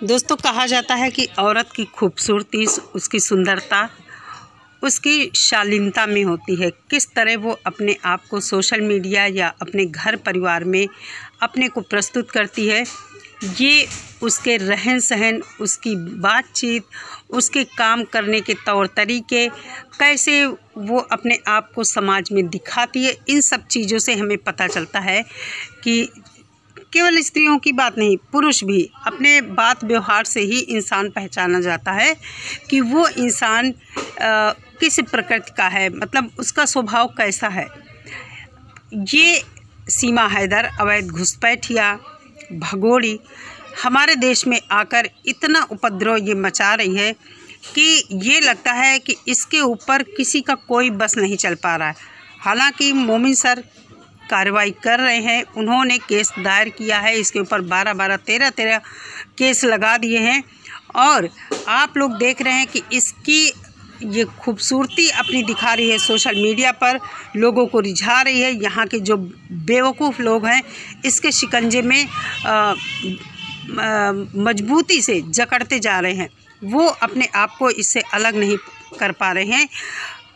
दोस्तों, कहा जाता है कि औरत की खूबसूरती, उसकी सुंदरता, उसकी शालीनता में होती है। किस तरह वो अपने आप को सोशल मीडिया या अपने घर परिवार में अपने को प्रस्तुत करती है, ये उसके रहन सहन, उसकी बातचीत, उसके काम करने के तौर तरीके, कैसे वो अपने आप को समाज में दिखाती है, इन सब चीज़ों से हमें पता चलता है कि केवल स्त्रियों की बात नहीं, पुरुष भी अपने बात व्यवहार से ही इंसान पहचाना जाता है कि वो इंसान किस प्रकृति का है, मतलब उसका स्वभाव कैसा है। ये सीमा हैदर अवैध घुसपैठिया भगोड़ी हमारे देश में आकर इतना उपद्रव ये मचा रही है कि ये लगता है कि इसके ऊपर किसी का कोई बस नहीं चल पा रहा है। हालांकि मोमिन सर कार्रवाई कर रहे हैं, उन्होंने केस दायर किया है, इसके ऊपर 12-12, 13-13 केस लगा दिए हैं और आप लोग देख रहे हैं कि इसकी ये खूबसूरती अपनी दिखा रही है, सोशल मीडिया पर लोगों को रिझा रही है। यहाँ के जो बेवकूफ़ लोग हैं इसके शिकंजे में मजबूती से जकड़ते जा रहे हैं, वो अपने आप को इससे अलग नहीं कर पा रहे हैं।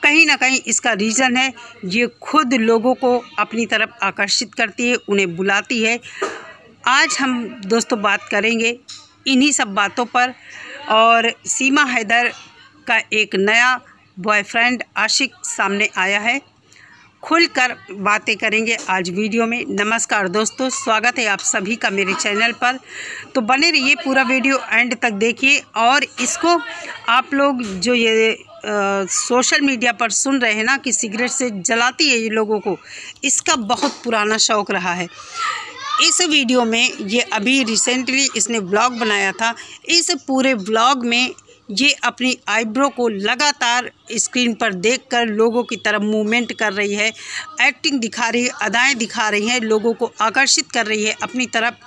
कहीं ना कहीं इसका रीज़न है, ये खुद लोगों को अपनी तरफ आकर्षित करती है, उन्हें बुलाती है। आज हम दोस्तों बात करेंगे इन्हीं सब बातों पर और सीमा हैदर का एक नया बॉयफ्रेंड आशिक सामने आया है, खुलकर बातें करेंगे आज वीडियो में। नमस्कार दोस्तों, स्वागत है आप सभी का मेरे चैनल पर। तो बने रहिए, पूरा वीडियो एंड तक देखिए। और इसको आप लोग जो ये सोशल मीडिया पर सुन रहे हैं ना कि सिगरेट से जलाती है ये लोगों को, इसका बहुत पुराना शौक़ रहा है। इस वीडियो में ये अभी रिसेंटली इसने व्लॉग बनाया था। इस पूरे व्लॉग में ये अपनी आईब्रो को लगातार स्क्रीन पर देखकर लोगों की तरफ मूवमेंट कर रही है, एक्टिंग दिखा रही है, अदाएं दिखा रही हैं, लोगों को आकर्षित कर रही है अपनी तरफ।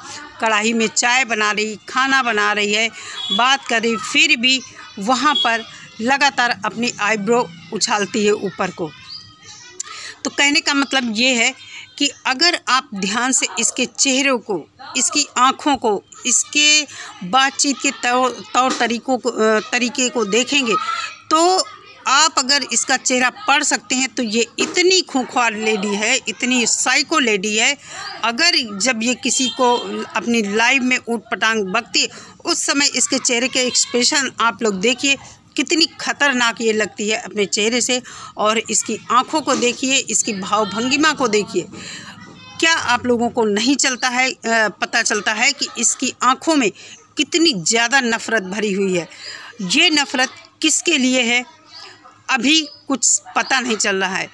कढ़ाई में चाय बना रही, खाना बना रही है, बात कर रही, फिर भी वहाँ पर लगातार अपनी आईब्रो उछालती है ऊपर को। तो कहने का मतलब ये है कि अगर आप ध्यान से इसके चेहरे को, इसकी आँखों को, इसके बातचीत के तौर तरीके को देखेंगे तो आप अगर इसका चेहरा पढ़ सकते हैं तो ये इतनी खूंखार लेडी है, इतनी साइको लेडी है। अगर जब ये किसी को अपनी लाइव में ऊट पटांग बकती है, उस समय इसके चेहरे के एक्सप्रेशन आप लोग देखिए, कितनी खतरनाक ये लगती है अपने चेहरे से। और इसकी आँखों को देखिए, इसकी भाव भंगिमा को देखिए। क्या आप लोगों को नहीं पता चलता है कि इसकी आँखों में कितनी ज़्यादा नफ़रत भरी हुई है। ये नफ़रत किसके लिए है अभी कुछ पता नहीं चल रहा है।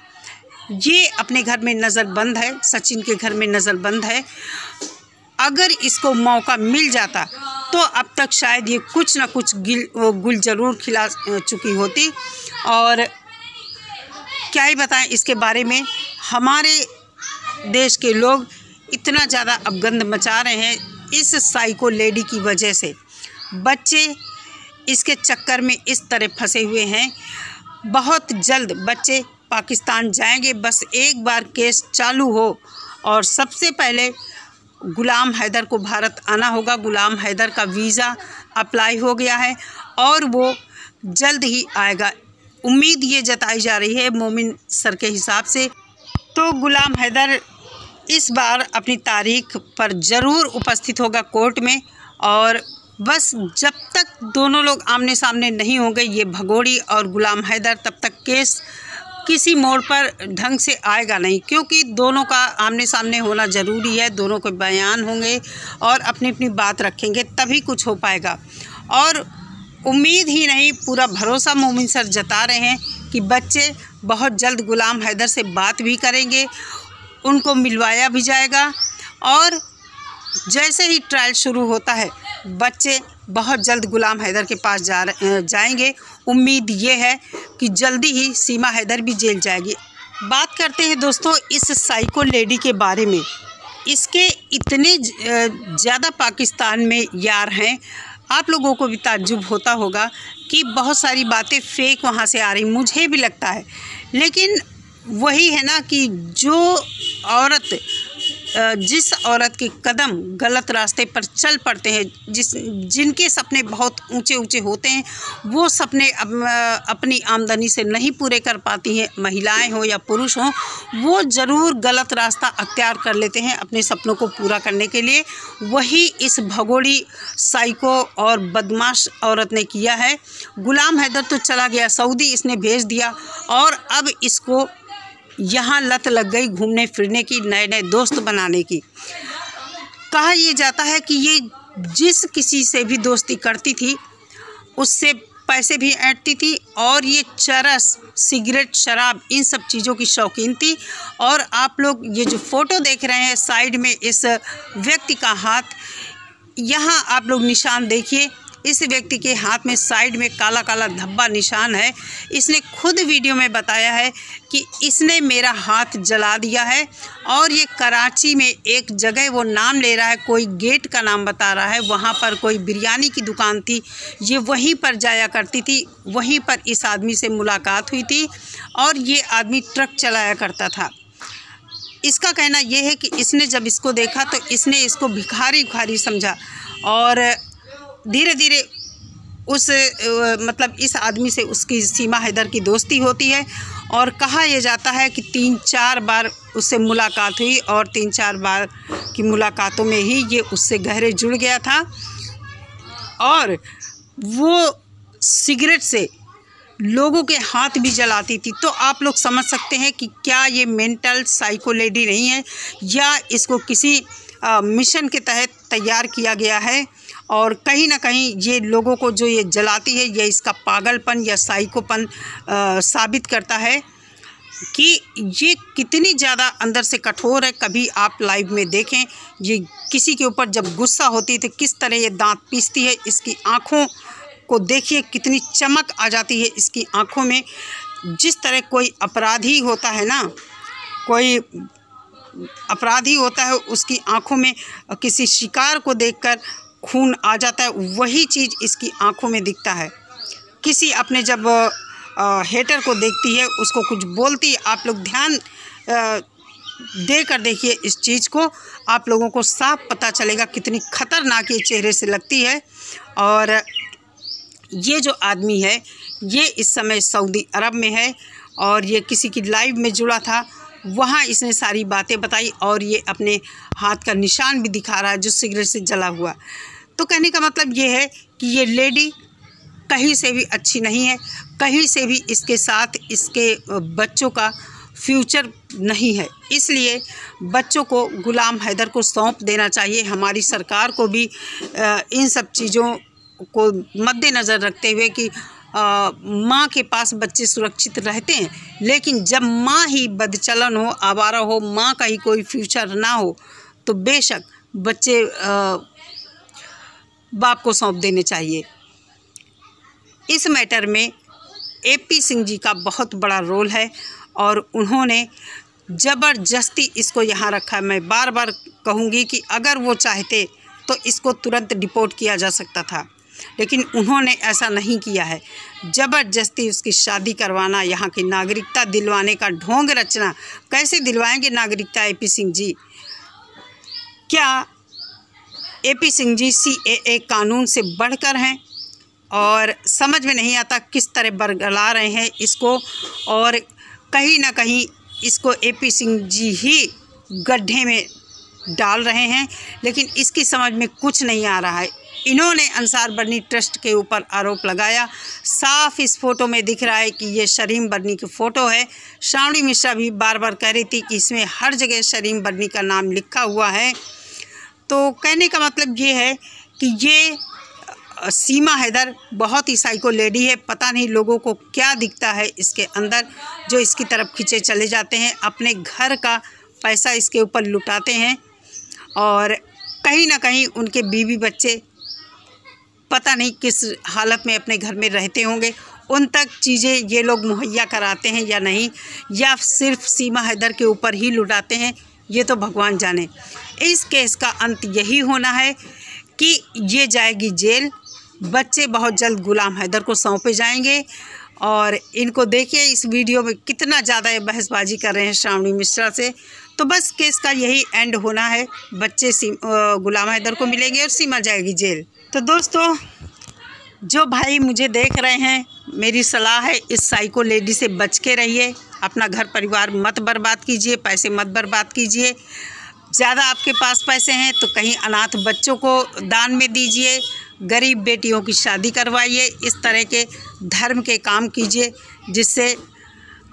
ये अपने घर में नज़रबंद है, सचिन के घर में नज़रबंद है। अगर इसको मौका मिल जाता तो अब तक शायद ये कुछ ना कुछ गुल ज़रूर खिला चुकी होती। और क्या ही बताएं इसके बारे में। हमारे देश के लोग इतना ज़्यादा अपगंद मचा रहे हैं इस साइको लेडी की वजह से। बच्चे इसके चक्कर में इस तरह फंसे हुए हैं। बहुत जल्द बच्चे पाकिस्तान जाएंगे, बस एक बार केस चालू हो और सबसे पहले गुलाम हैदर को भारत आना होगा। गुलाम हैदर का वीज़ा अप्लाई हो गया है और वो जल्द ही आएगा। उम्मीद ये जताई जा रही है मोमिन सर के हिसाब से तो गुलाम हैदर इस बार अपनी तारीख पर ज़रूर उपस्थित होगा कोर्ट में। और बस जब तक दोनों लोग आमने सामने नहीं होंगे, ये भगोड़ी और गुलाम हैदर, तब तक केस किसी मोड़ पर ढंग से आएगा नहीं, क्योंकि दोनों का आमने सामने होना ज़रूरी है। दोनों के बयान होंगे और अपनी अपनी बात रखेंगे, तभी कुछ हो पाएगा। और उम्मीद ही नहीं, पूरा भरोसा मोमिन सर जता रहे हैं कि बच्चे बहुत जल्द गुलाम हैदर से बात भी करेंगे, उनको मिलवाया भी जाएगा। और जैसे ही ट्रायल शुरू होता है, बच्चे बहुत जल्द गुलाम हैदर के पास जाएंगे। उम्मीद ये है कि जल्दी ही सीमा हैदर भी जेल जाएगी। बात करते हैं दोस्तों इस साइको लेडी के बारे में। इसके इतने ज़्यादा पाकिस्तान में यार हैं, आप लोगों को भी ताज्जुब होता होगा कि बहुत सारी बातें फेक वहाँ से आ रही, मुझे भी लगता है। लेकिन वही है ना कि जो औरत जिस औरत के कदम गलत रास्ते पर चल पड़ते हैं, जिनके सपने बहुत ऊंचे ऊंचे होते हैं, वो सपने अपनी आमदनी से नहीं पूरे कर पाती हैं, महिलाएं हो या पुरुष हों, वो ज़रूर गलत रास्ता अख्तियार कर लेते हैं अपने सपनों को पूरा करने के लिए। वही इस भगोड़ी साइको और बदमाश औरत ने किया है। गुलाम हैदर तो चला गया सऊदी, इसने भेज दिया, और अब इसको यहाँ लत लग गई घूमने फिरने की, नए नए दोस्त बनाने की। कहा यह जाता है कि ये जिस किसी से भी दोस्ती करती थी उससे पैसे भी ऐंठती थी, और ये चरस, सिगरेट, शराब, इन सब चीज़ों की शौकीन थी। और आप लोग ये जो फ़ोटो देख रहे हैं साइड में, इस व्यक्ति का हाथ, यहाँ आप लोग निशान देखिए, इस व्यक्ति के हाथ में साइड में काला काला धब्बा निशान है। इसने खुद वीडियो में बताया है कि इसने मेरा हाथ जला दिया है, और ये कराची में एक जगह वो नाम ले रहा है, कोई गेट का नाम बता रहा है, वहाँ पर कोई बिरयानी की दुकान थी, ये वहीं पर जाया करती थी, वहीं पर इस आदमी से मुलाकात हुई थी, और ये आदमी ट्रक चलाया करता था। इसका कहना यह है कि इसने जब इसको देखा तो इसने इसको भिखारी समझा, और धीरे धीरे उस मतलब इस आदमी से उसकी सीमा हैदर की दोस्ती होती है। और कहा यह जाता है कि 3-4 बार उससे मुलाकात हुई, और 3-4 बार की मुलाकातों में ही ये उससे गहरे जुड़ गया था। और वो सिगरेट से लोगों के हाथ भी जलाती थी। तो आप लोग समझ सकते हैं कि क्या ये मेंटल साइको लेडी नहीं है, या इसको किसी मिशन के तहत तैयार किया गया है। और कहीं ना कहीं ये लोगों को जो ये जलाती है, ये इसका पागलपन या साइकोपन साबित करता है कि ये कितनी ज़्यादा अंदर से कठोर है। कभी आप लाइव में देखें, ये किसी के ऊपर जब गुस्सा होती है तो किस तरह ये दांत पीसती है। इसकी आँखों को देखिए, कितनी चमक आ जाती है इसकी आँखों में। जिस तरह कोई अपराधी होता है ना, कोई अपराधी होता है, उसकी आँखों में किसी शिकार को देखकर खून आ जाता है, वही चीज़ इसकी आंखों में दिखता है। किसी अपने जब हेटर को देखती है, उसको कुछ बोलती है, आप लोग ध्यान देकर देखिए इस चीज़ को, आप लोगों को साफ पता चलेगा कितनी खतरनाक ये चेहरे से लगती है। और ये जो आदमी है, ये इस समय सऊदी अरब में है, और ये किसी की लाइव में जुड़ा था, वहाँ इसने सारी बातें बताई, और ये अपने हाथ का निशान भी दिखा रहा है जो सिगरेट से जला हुआ। तो कहने का मतलब ये है कि ये लेडी कहीं से भी अच्छी नहीं है, कहीं से भी इसके साथ इसके बच्चों का फ्यूचर नहीं है। इसलिए बच्चों को गुलाम हैदर को सौंप देना चाहिए। हमारी सरकार को भी इन सब चीज़ों को मद्देनज़र रखते हुए कि माँ के पास बच्चे सुरक्षित रहते हैं, लेकिन जब माँ ही बदचलन हो, आवारा हो, माँ का ही कोई फ्यूचर ना हो, तो बेशक बच्चे बाप को सौंप देने चाहिए। इस मैटर में AP सिंह जी का बहुत बड़ा रोल है, और उन्होंने ज़बरदस्ती इसको यहाँ रखा है। मैं बार बार कहूँगी कि अगर वो चाहते तो इसको तुरंत डिपोर्ट किया जा सकता था, लेकिन उन्होंने ऐसा नहीं किया है। ज़बरदस्ती उसकी शादी करवाना, यहाँ की नागरिकता दिलवाने का ढोंग रचना। कैसे दिलवाएंगे नागरिकता AP सिंह जी? क्या AP सिंह जी CAA कानून से बढ़कर हैं? और समझ में नहीं आता किस तरह बरगला रहे हैं इसको, और कहीं ना कहीं इसको AP सिंह जी ही गड्ढे में डाल रहे हैं, लेकिन इसकी समझ में कुछ नहीं आ रहा है। इन्होंने अंसार बर्नी ट्रस्ट के ऊपर आरोप लगाया। साफ इस फ़ोटो में दिख रहा है कि ये शरीम बर्नी की फ़ोटो है। श्रावणी मिश्रा भी बार बार कह रही थी कि इसमें हर जगह शरीम बर्नी का नाम लिखा हुआ है। तो कहने का मतलब ये है कि ये सीमा हैदर बहुत ही साइको लेडी है। पता नहीं लोगों को क्या दिखता है इसके अंदर, जो इसकी तरफ खींचे चले जाते हैं, अपने घर का पैसा इसके ऊपर लुटाते हैं, और कहीं ना कहीं उनके बीवी बच्चे पता नहीं किस हालत में अपने घर में रहते होंगे, उन तक चीज़ें ये लोग मुहैया कराते हैं या नहीं, या सिर्फ सीमा हैदर के ऊपर ही लुटाते हैं, ये तो भगवान जाने। इस केस का अंत यही होना है कि ये जाएगी जेल। बच्चे बहुत जल्द गुलाम हैदर को सौंपे जाएंगे। और इनको देखिए इस वीडियो में कितना ज़्यादा ये बहसबाजी कर रहे हैं श्रावणी मिश्रा से। तो बस केस का यही एंड होना है। बच्चे गुलाम हैदर को मिलेंगे और सीमा जाएगी जेल। तो दोस्तों, जो भाई मुझे देख रहे हैं, मेरी सलाह है इस साइको लेडी से बच के रहिए। अपना घर परिवार मत बर्बाद कीजिए, पैसे मत बर्बाद कीजिए। ज़्यादा आपके पास पैसे हैं तो कहीं अनाथ बच्चों को दान में दीजिए, गरीब बेटियों की शादी करवाइए। इस तरह के धर्म के काम कीजिए जिससे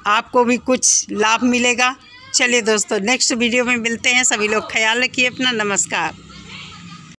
आपको भी कुछ लाभ मिलेगा। चलिए दोस्तों, नेक्स्ट वीडियो में मिलते हैं। सभी लोग ख्याल रखिए अपना। नमस्कार।